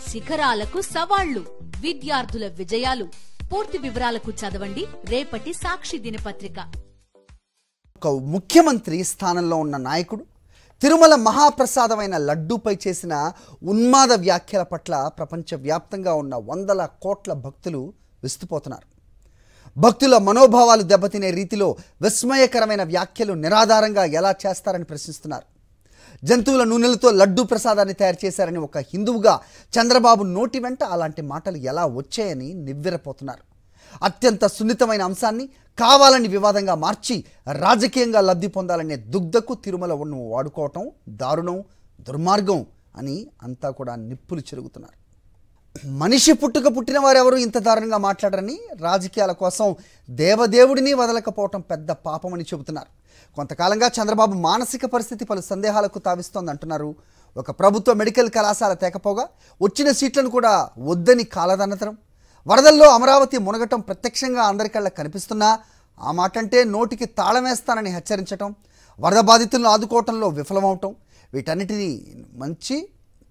శిఖరాలకు సవాళ్లు, విద్యార్థుల విజయాలు. పూర్తి వివరాలకు చదవండి రేపటి సాక్షి దినపత్రిక. ఒక ముఖ్యమంత్రి స్థానంలో ఉన్న నాయకుడు తిరుమల మహాప్రసాదమైన లడ్డూపై చేసిన ఉన్మాద వ్యాఖ్యల పట్ల ప్రపంచవ్యాప్తంగా ఉన్న వందల కోట్ల భక్తులు విస్తుపోతున్నారు. భక్తుల మనోభావాలు దెబ్బతినే రీతిలో విస్మయకరమైన వ్యాఖ్యలు నిరాధారంగా ఎలా చేస్తారని ప్రశ్నిస్తున్నారు. జంతువుల నూనెలతో లడ్డూ ప్రసాదాన్ని తయారు చేశారని ఒక హిందువుగా చంద్రబాబు నోటి వెంట అలాంటి మాటలు ఎలా వచ్చాయని నివ్వెరపోతున్నారు. అత్యంత సున్నితమైన అంశాన్ని కావాలని వివాదంగా మార్చి రాజకీయంగా లబ్ధి పొందాలనే దుగ్ధకు తిరుమల వాడుకోవటం దారుణం, దుర్మార్గం అని అంతా కూడా నిప్పులు చెరుగుతున్నారు. మనిషి పుట్టిన వారెవరూ ఇంత దారుణంగా మాట్లాడరని, రాజకీయాల కోసం దేవదేవుడిని వదలకపోవటం పెద్ద పాపమని చెబుతున్నారు. కొంతకాలంగా చంద్రబాబు మానసిక పరిస్థితి పలు సందేహాలకు తావిస్తోందంటున్నారు. ఒక ప్రభుత్వ మెడికల్ కళాశాల తేకపోగా వచ్చిన సీట్లను కూడా వద్దని కాలదన్నతనం, వరదల్లో అమరావతి మునగటం ప్రత్యక్షంగా అందరికళ్ళ కనిపిస్తున్నా ఆ మాటంటే నోటికి తాళమేస్తానని హెచ్చరించటం, వరద బాధితులను ఆదుకోవటంలో విఫలమవటం, వీటన్నిటినీ మంచి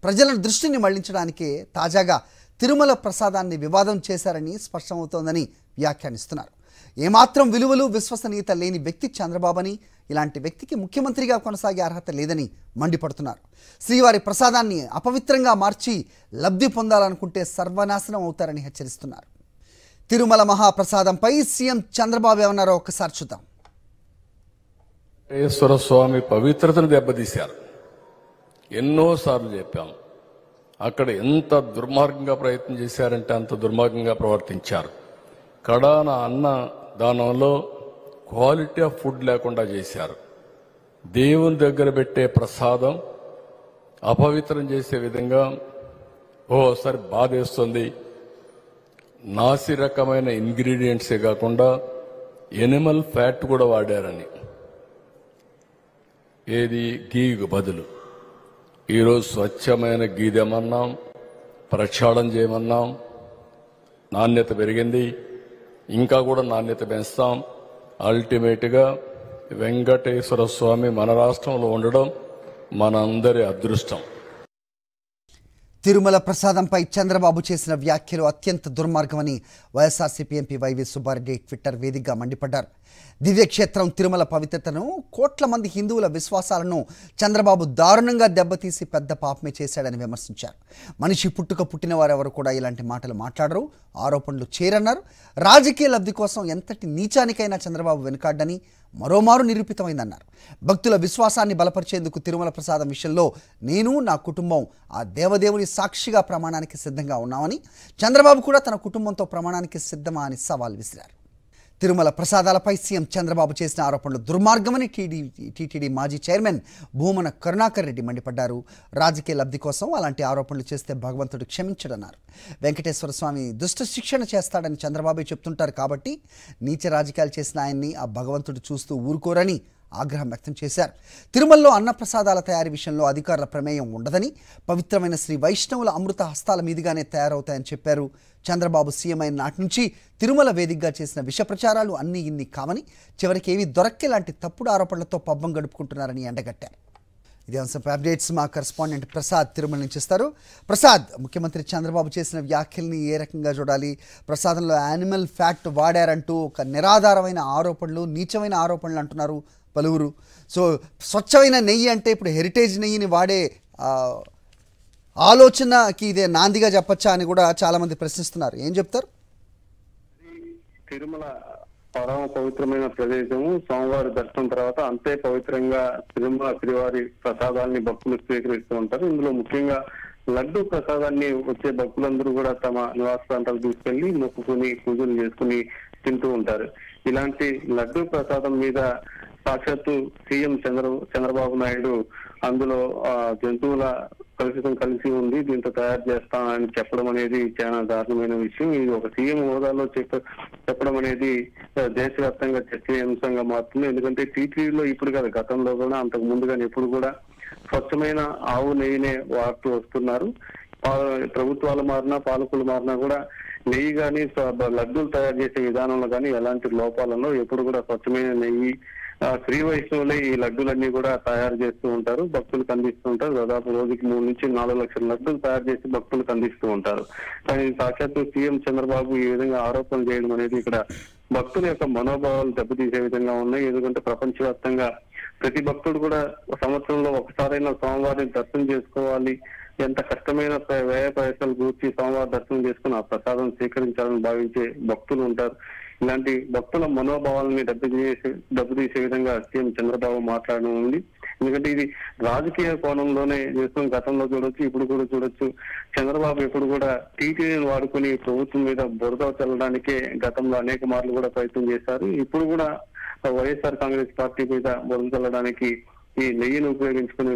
ప్రజల దృష్టిని మళ్లించడానికే తాజాగా తిరుమల ప్రసాదాన్ని వివాదం చేశారని స్పష్టమవుతోందని వ్యాఖ్యానిస్తున్నారు. ఏమాత్రం విలువలు విశ్వసనీయత లేని వ్యక్తి చంద్రబాబుని, ఇలాంటి వ్యక్తికి ముఖ్యమంత్రిగా కొనసాగే అర్హత లేదని మండిపడుతున్నారు. శ్రీవారి ప్రసాదాన్ని అపవిత్రంగా మార్చి లబ్ధి పొందాలనుకుంటే సర్వనాశనం అవుతారని హెచ్చరిస్తున్నారు. తిరుమల మహాప్రసాదంపై సీఎం చంద్రబాబు ఏమన్నారో ఒకసారి చూద్దాం. వెంకటేశ్వర స్వామి పవిత్రతను దెబ్బతీశారు. ఎన్నోసార్లు చెప్పాం. అక్కడ ఎంత దుర్మార్గంగా ప్రయత్నం చేశారంటే అంత దుర్మార్గంగా ప్రవర్తించారు. కడాన అన్న దానంలో క్వాలిటీ ఆఫ్ ఫుడ్ లేకుండా చేశారు. దేవుని దగ్గర పెట్టే ప్రసాదం అపవిత్రం చేసే విధంగా ఓసారి బాధేస్తుంది. నాసి రకమైన ఇంగ్రీడియంట్సే కాకుండా ఎనిమల్ ఫ్యాట్ కూడా వాడారని, ఏది గీకు బదులు. ఈరోజు స్వచ్ఛమైన గీ తెమన్నాం, ప్రక్షాళన చేయమన్నాం. నాణ్యత పెరిగింది, ఇంకా కూడా నాణ్యత పెంచుతాం. అల్టిమేట్గా వెంకటేశ్వర స్వామి మన రాష్ట్రంలో ఉండడం మనందరి అదృష్టం. తిరుమల ప్రసాదంపై చంద్రబాబు చేసిన వ్యాఖ్యలు అత్యంత దుర్మార్గమని వైఎస్ఆర్సీపీ ఎంపీ వైవి సుబ్బారెడ్డి ట్విట్టర్ వేదికగా మండిపడ్డారు. దివ్యక్షేత్రం తిరుమల పవిత్రతను, కోట్ల మంది హిందువుల విశ్వాసాలను చంద్రబాబు దారుణంగా దెబ్బతీసి పెద్ద పాపమే చేశాడని విమర్శించారు. మనిషి పుట్టిన వారెవరు కూడా ఇలాంటి మాటలు మాట్లాడరు, ఆరోపణలు చేయరన్నారు. రాజకీయ లబ్ధి కోసం ఎంతటి నీచానికైనా చంద్రబాబు వెనుకాడ్డని మరోమారు నిరూపితమైందన్నారు. భక్తుల విశ్వాసాన్ని బలపరిచేందుకు తిరుమల ప్రసాదం విషయంలో నేను, నా కుటుంబం ఆ దేవదేవుని సాక్షిగా ప్రమాణానికి సిద్ధంగా ఉన్నామని, చంద్రబాబు కూడా తన కుటుంబంతో ప్రమాణానికి సిద్ధమా అని సవాల్ విసిరారు. తిరుమల ప్రసాదాలపై సీఎం చంద్రబాబు చేసిన ఆరోపణలు దుర్మార్గమని టీటీడీ మాజీ చైర్మన్ భూమన కరుణాకర్ రెడ్డి మండిపడ్డారు. రాజకీయ లబ్ధి కోసం అలాంటి ఆరోపణలు చేస్తే భగవంతుడు క్షమించడన్నారు. వెంకటేశ్వర స్వామి దుష్ట శిక్షణ చేస్తాడని చంద్రబాబు చెప్తుంటారు కాబట్టి నీచ రాజకీయాలు చేసిన ఆయన్ని ఆ భగవంతుడు చూస్తూ ఊరుకోరని ఆగ్రహం వ్యక్తం చేశారు. తిరుమలలో అన్నప్రసాదాల తయారీ విషయంలో అధికారుల ప్రమేయం ఉండదని, పవిత్రమైన శ్రీ వైష్ణవుల అమృత హస్తాల మీదుగానే తయారవుతాయని చెప్పారు. చంద్రబాబు సీఎం అయిన నాటి నుంచి తిరుమల వేదికగా చేసిన విష ప్రచారాలు అన్నీ ఇన్ని కావని, చివరికి ఏవి దొరక్కేలాంటి తప్పుడు ఆరోపణలతో పబ్బం గడుపుకుంటున్నారని ఎండగట్టారు. ఇదే అంశంపై అప్డేట్స్ మా కరెస్పాండెంట్ ప్రసాద్ తిరుమల నుంచి ఇస్తారు. ప్రసాద్, ముఖ్యమంత్రి చంద్రబాబు చేసిన వ్యాఖ్యల్ని ఏ రకంగా చూడాలి? ప్రసాదంలో యానిమల్ ఫ్యాట్ వాడారంటూ ఒక నిరాధారమైన ఆరోపణలు, నీచమైన ఆరోపణలు అంటున్నారు పలువురు. సో స్వచ్ఛమైన నెయ్యి అంటే ఇప్పుడు హెరిటేజ్ నెయ్యిని వాడే ఆలోచనకి ఇదే నాందిగా చెప్పచ్చా అని కూడా చాలా మంది ప్రశ్నిస్తున్నారు. ఏం చెప్తారు? తిరుమల పరమ పవిత్రమైన ప్రదేశము. సోమవారి దర్శనం తర్వాత అంతే పవిత్రంగా తిరుమల శ్రీవారి ప్రసాదాన్ని భక్తులు స్వీకరిస్తూ ఉంటారు. ఇందులో ముఖ్యంగా లడ్డు ప్రసాదాన్ని వచ్చే భక్తులందరూ కూడా తమ నివాస ప్రాంతాలకు తీసుకెళ్లి మొక్కుకుని పూజలు చేసుకుని తింటూ ఉంటారు. ఇలాంటి లడ్డు ప్రసాదం మీద సాక్షాత్తు సీఎం చంద్రబాబు నాయుడు అందులో జంతువుల కలుషితం కలిసి ఉంది, దీంతో తయారు చేస్తానని చెప్పడం అనేది చాలా దారుణమైన విషయం. ఇది ఒక సీఎం హోదాలో చెప్పడం అనేది దేశవ్యాప్తంగా చర్చనీయాంశంగా మారుతుంది. ఎందుకంటే టీటీడీలో ఇప్పుడు కాదు, గతంలో కూడా అంతకు ముందు కానీ ఎప్పుడు కూడా స్వచ్ఛమైన ఆవు నెయ్యినే వాడుతూ వస్తున్నారు. ప్రభుత్వాలు మారినా పాలకులు మారినా కూడా నెయ్యి కానీ లడ్డూలు తయారు చేసే విధానంలో కానీ ఎలాంటి లోపాలను ఎప్పుడు కూడా స్వచ్ఛమైన నెయ్యి శ్రీ వైష్ణవులే ఈ లడ్డూలన్నీ కూడా తయారు చేస్తూ ఉంటారు, భక్తులకు అందిస్తూ ఉంటారు. దాదాపు రోజుకి 3 నుంచి 4 లక్షల లడ్డూలు తయారు చేసి భక్తులకు అందిస్తూ ఉంటారు. కానీ సాక్షాత్తు సీఎం చంద్రబాబు ఈ విధంగా ఆరోపణలు చేయడం అనేది ఇక్కడ భక్తుల యొక్క మనోభావాలు దెబ్బతీసే విధంగా ఉన్నాయి. ఎందుకంటే ప్రపంచవ్యాప్తంగా ప్రతి భక్తుడు కూడా సంవత్సరంలో ఒకసారైనా స్వామివారిని దర్శనం చేసుకోవాలి, ఎంత కష్టమైన వ్యయ ప్రయాసాలు గురించి స్వామివారి దర్శనం చేసుకుని ఆ ప్రసాదం స్వీకరించాలని భావించే భక్తులు ఉంటారు. ఇలాంటి భక్తుల మనోభావాలని దెబ్బతీసే విధంగా సీఎం చంద్రబాబు మాట్లాడడం ఉంది. ఎందుకంటే ఇది రాజకీయ కోణంలోనే చేస్తున్న, గతంలో చూడొచ్చు, ఇప్పుడు కూడా చూడొచ్చు. చంద్రబాబు ఎప్పుడు కూడా టీటీడీని వాడుకుని ప్రభుత్వం మీద బురద చల్లడానికే గతంలో అనేక మార్లు కూడా ప్రయత్నం చేశారు. ఇప్పుడు కూడా వైఎస్ఆర్ కాంగ్రెస్ పార్టీ మీద బురద చల్లడానికి ఈ నెయ్యిని ఉపయోగించుకుని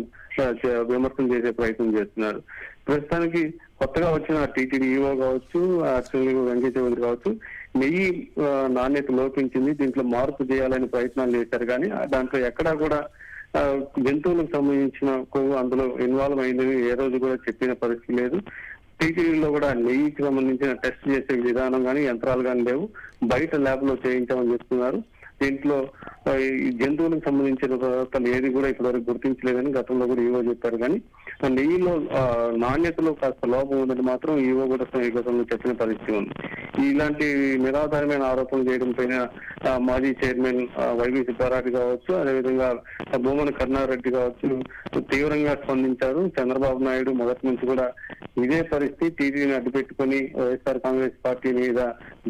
విమర్శలు చేసే ప్రయత్నం చేస్తున్నారు. ప్రస్తుతానికి కొత్తగా వచ్చిన టీటీడీ ఈవో కావచ్చు, వెంకయ్య చౌదరి కావచ్చు, నెయ్యి నాణ్యత లోపించింది, దీంట్లో మార్పు చేయాలని ప్రయత్నాలు చేశారు. కానీ దాంట్లో ఎక్కడా కూడా జంతువులకు సంబంధించిన కొవ్వు అందులో ఇన్వాల్వ్ అయిందని ఏ రోజు కూడా చెప్పిన పరిస్థితి లేదు. టీటీడీలో కూడా నెయ్యికి సంబంధించిన టెస్ట్ చేసే విధానం కానీ యంత్రాలు కానీ లేవు, బయట ల్యాబ్ లో చేయించామని చెప్తున్నారు. దీంట్లో ఈ జంతువులకు సంబంధించిన పదార్థాలు ఏది కూడా ఇప్పటివరకు గుర్తించలేదని గతంలో కూడా ఈవో చెప్పారు. కానీ నెయ్యిలో నాణ్యతలో కాస్త లోపం ఉందని మాత్రం ఈవో కూడా గతంలో చెప్పిన పరిస్థితి ఉంది. ఇలాంటి నిరాధారమైన ఆరోపణలు చేయడం పైన మాజీ చైర్మన్ వైవి సుబ్బారెడ్డి కావచ్చు, అదేవిధంగా భూమన కరుణారెడ్డి కావచ్చు తీవ్రంగా స్పందించారు. చంద్రబాబు నాయుడు మొదటి నుంచి కూడా ఇదే పరిస్థితి, టీటీడీని అడ్డుపెట్టుకుని వైఎస్ఆర్ కాంగ్రెస్ పార్టీ మీద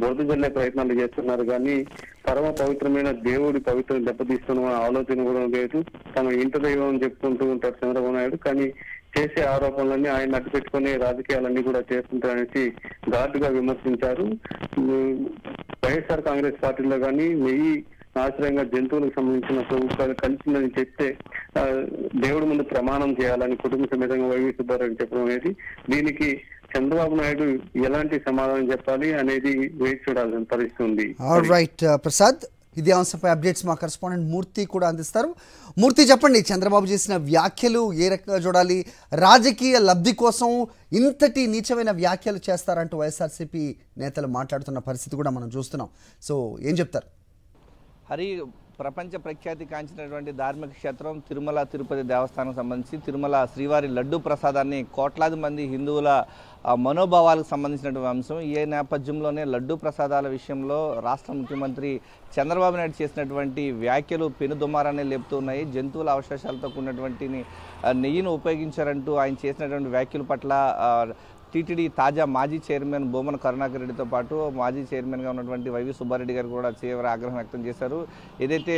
బురద జల్లే ప్రయత్నాలు చేస్తున్నారు. కానీ పరమ పవిత్రమైన దేవుడి పవిత్రం దెబ్బతీస్తున్న ఆలోచన కూడా లేదు. తమ ఇంటి దైవం అని చెప్పుకుంటూ ఉంటారు చంద్రబాబు నాయుడు. కానీ చేసే ఆరోపణలన్నీ ఆయన అడ్డు పెట్టుకునే రాజకీయాలన్నీ కూడా చేస్తుంటారనేసి ఘాటుగా విమర్శించారు. వైఎస్ఆర్ కాంగ్రెస్ పార్టీలో కానీ నెయ్యి ఆశ్రయంగా జంతువులకు సంబంధించిన ప్రభుత్వాలు కలిసిందని చెప్తే దేవుడి ముందు ప్రమాణం చేయాలని కుటుంబ సమేతంగా వైవి సుబ్బారెడ్డి చెప్పడం అనేది, దీనికి చంద్రబాబు నాయుడు ఎలాంటి సమాధానం చెప్పాలి అనేది వేచి చూడాల్సిన పరిస్థితి ఉంది. రైట్ ప్రసాద్, ఇదే అంశంపై అప్డేట్స్ మా కరెస్పాండెంట్ మూర్తి కూడా అందిస్తారు. మూర్తి, చెప్పండి, చంద్రబాబు చేసిన వ్యాఖ్యలు ఏ రకంగా చూడాలి? రాజకీయ లబ్ధి కోసం ఇంతటి నీచమైన వ్యాఖ్యలు చేస్తారంటూ వైఎస్ఆర్సీపీ నేతలు మాట్లాడుతున్న పరిస్థితి కూడా మనం చూస్తున్నాం. సో ఏం చెప్తారు? హరి, ప్రపంచ ప్రఖ్యాతి కాంచినటువంటి ధార్మిక క్షేత్రం తిరుమల తిరుపతి దేవస్థానం సంబంధించి తిరుమల శ్రీవారి లడ్డూ ప్రసాదాన్ని కోట్లాది మంది హిందువుల మనోభావాలకు సంబంధించినటువంటి అంశం. ఈ నేపథ్యంలోనే లడ్డూ ప్రసాదాల విషయంలో రాష్ట్ర ముఖ్యమంత్రి చంద్రబాబు నాయుడు చేసినటువంటి వ్యాఖ్యలు పెనుదుమారాన్ని లేపుతున్నాయి. జంతువుల అవశేషాలతో కూడినటువంటి నెయ్యిని ఉపయోగించారంటూ ఆయన చేసినటువంటి వ్యాఖ్యల పట్ల టీటీడీ తాజా మాజీ చైర్మన్ భూమన కరుణాకర్ రెడ్డితో పాటు మాజీ చైర్మన్గా ఉన్నటువంటి వైవి సుబ్బారెడ్డి గారు కూడా తీవ్ర ఆగ్రహం వ్యక్తం చేశారు. ఏదైతే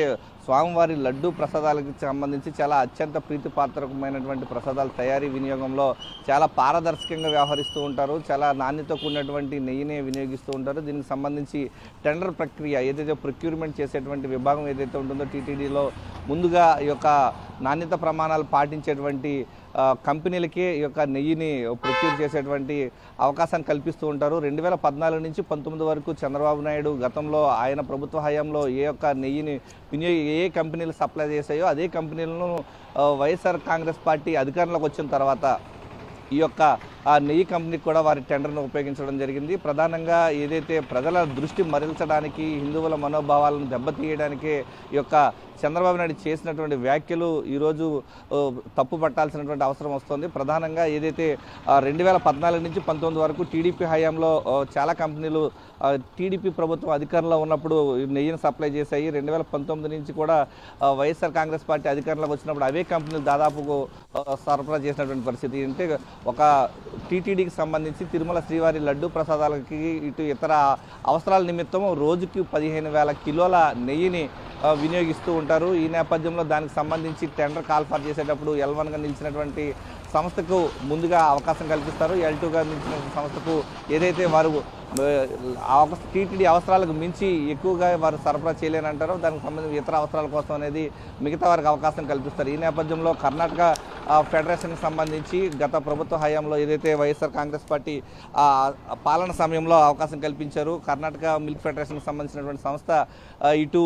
స్వామివారి లడ్డూ ప్రసాదాలకు సంబంధించి చాలా అత్యంత ప్రీతిపాత్రకమైనటువంటి ప్రసాదాల తయారీ వినియోగంలో చాలా పారదర్శకంగా వ్యవహరిస్తూ ఉంటారు, చాలా నాణ్యత కూడినటువంటి నెయ్యిని వినియోగిస్తూ ఉంటారు. దీనికి సంబంధించి టెండర్ ప్రక్రియ ఏదైతే ప్రొక్యూర్మెంట్ చేసేటువంటి విభాగం ఏదైతే ఉంటుందో టీటీడీలో ముందుగా ఈ యొక్క నాణ్యత ప్రమాణాలు పాటించేటువంటి కంపెనీలకే ఈ యొక్క నెయ్యిని ప్రొక్యూర్ చేసేటువంటి అవకాశాన్ని కల్పిస్తూ ఉంటారు. 2014 నుంచి 19 వరకు చంద్రబాబు నాయుడు గతంలో ఆయన ప్రభుత్వ హయాంలో ఏ యొక్క నెయ్యిని ఏ కంపెనీలు సప్లై చేశాయో అదే కంపెనీలను వైఎస్ఆర్ కాంగ్రెస్ పార్టీ అధికారంలోకి వచ్చిన తర్వాత ఈ యొక్క నెయ్యి కంపెనీకి కూడా వారి టెండర్ను ఉపయోగించడం జరిగింది. ప్రధానంగా ఏదైతే ప్రజల దృష్టి మరల్చడానికి, హిందువుల మనోభావాలను దెబ్బతీయడానికే ఈ యొక్క చంద్రబాబు నాయుడు చేసినటువంటి వ్యాఖ్యలు ఈరోజు తప్పు పట్టాల్సినటువంటి అవసరం వస్తుంది. ప్రధానంగా ఏదైతే 2014 నుంచి 19 వరకు టీడీపీ హయాంలో చాలా కంపెనీలు టీడీపీ ప్రభుత్వం అధికారంలో ఉన్నప్పుడు నెయ్యిని సప్లై చేశాయి. 2019 నుంచి కూడా వైఎస్ఆర్ కాంగ్రెస్ పార్టీ అధికారంలోకి వచ్చినప్పుడు అవే కంపెనీలు దాదాపు సరఫరా చేసినటువంటి పరిస్థితి. అంటే ఒక టీటీడీకి సంబంధించి తిరుమల శ్రీవారి లడ్డూ ప్రసాదాలకి ఇటు ఇతర అవసరాల నిమిత్తం రోజుకి 15,000 కిలోల నెయ్యిని వినియోగిస్తూ ఉంటారు. ఈ నేపథ్యంలో దానికి సంబంధించి టెండర్ కాల్ఫర్ చేసేటప్పుడు L1గా నిలిచినటువంటి సంస్థకు ముందుగా అవకాశం కల్పిస్తారు. L2గా నిలిచిన సంస్థకు ఏదైతే వారు టీటీడీ అవసరాలకు మించి ఎక్కువగా వారు సరఫరా చేయలేనంటారో దానికి సంబంధించి ఇతర అవసరాల కోసం అనేది మిగతా వారికి అవకాశం కల్పిస్తారు. ఈ నేపథ్యంలో కర్ణాటక ఫెడరేషన్కి సంబంధించి గత ప్రభుత్వ హయాంలో ఏదైతే వైఎస్ఆర్ కాంగ్రెస్ పార్టీ పాలన సమయంలో అవకాశం కల్పించారు. కర్ణాటక మిల్క్ ఫెడరేషన్కి సంబంధించినటువంటి సంస్థ ఇటు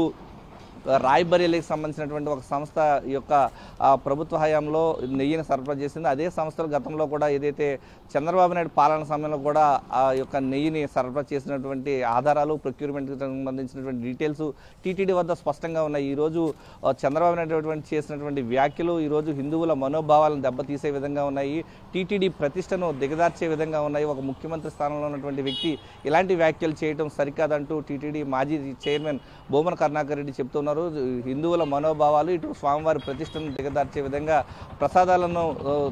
రాయ్బరేలీకి సంబంధించినటువంటి ఒక సంస్థ ఈ యొక్క ప్రభుత్వ హయాంలో నెయ్యిని సరఫరా చేసింది. అదే సంస్థలు గతంలో కూడా ఏదైతే చంద్రబాబు నాయుడు పాలన సమయంలో కూడా ఆ యొక్క నెయ్యిని సరఫరా చేసినటువంటి ఆధారాలు, ప్రొక్యూర్మెంట్కి సంబంధించినటువంటి డీటెయిల్స్ టీటీడీ వద్ద స్పష్టంగా ఉన్నాయి. ఈరోజు చంద్రబాబు నాయుడు చేసినటువంటి వ్యాఖ్యలు ఈరోజు హిందువుల మనోభావాలను దెబ్బతీసే విధంగా ఉన్నాయి, టీటీడీ ప్రతిష్టను దిగదార్చే విధంగా ఉన్నాయి. ఒక ముఖ్యమంత్రి స్థానంలో ఉన్నటువంటి వ్యక్తి ఇలాంటి వ్యాఖ్యలు చేయడం సరికాదంటూ టీటీడీ మాజీ చైర్మన్ భూమన కరుణాకర్ రెడ్డి చెప్తున్నారు. హిందువుల మనోభావాలు ఇటు స్వామివారి ప్రతిష్టను దిగదార్చే విధంగా, ప్రసాదాలను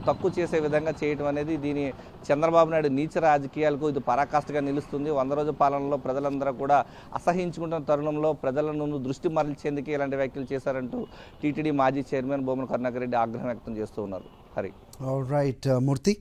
తక్కువ చేసే విధంగా చేయడం అనేది దీని చంద్రబాబు నాయుడు నీచ రాజకీయాలకు ఇది పరాకాష్ఠగా నిలుస్తుంది. 100 రోజుల పాలనలో ప్రజలందరూ కూడా అసహించుకుంటున్న తరుణంలో ప్రజలను దృష్టి మరల్చేందుకే ఇలాంటి వ్యాఖ్యలు చేశారంటూ టీటీడీ మాజీ చైర్మన్ భూమన కరుణాకర్ రెడ్డి ఆగ్రహం వ్యక్తం చేస్తూ ఉన్నారు. హరి. ఆల్ రైట్ మూర్తి.